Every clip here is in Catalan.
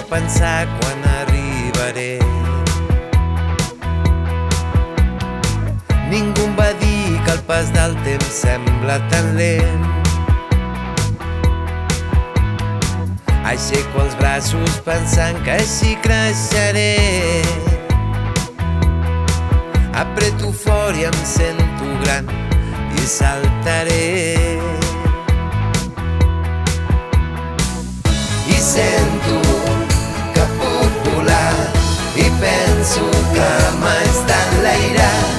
pensar quan arribaré. Ningú em va dir que el pas del temps sembla tan lent. Aixeco els braços pensant que així creixeré. Apreto fort i em sento gran i saltaré. I sento que puc volar i penso que mai està enlairat.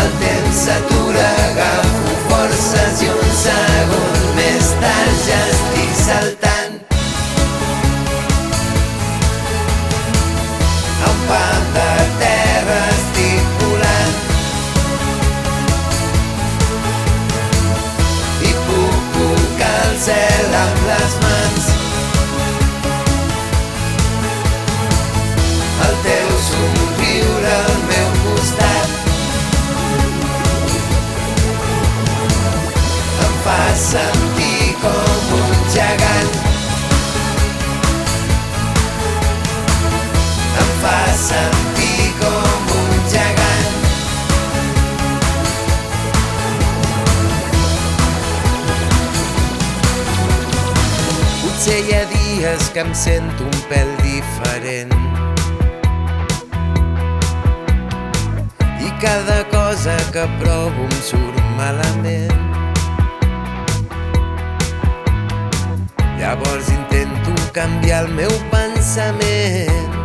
El temps s'atura, agafo forces i un segon més tard ja estic saltant. A un pam de terra estic volant i puc tocar el cel amb les mans. El teu somriure al meu costat em fa sentir com un gegant. Em fa sentir com un gegant. Potser hi ha dies que em sento un pèl diferent i cada cosa que provo em surt malament. Llavors intento canviar el meu pensament.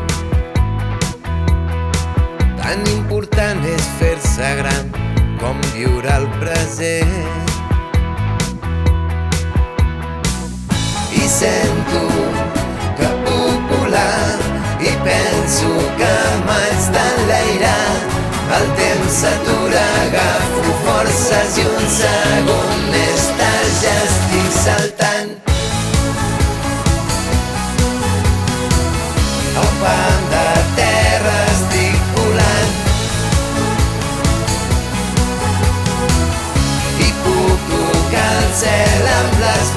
Tan important és fer-se gran com viure el present. I sento que puc volar i penso que mai està enlairat. El temps s'atura, agafo forces i un segon més tard ja estic saltant. A un pam de terra estic volant i puc tocar el cel amb les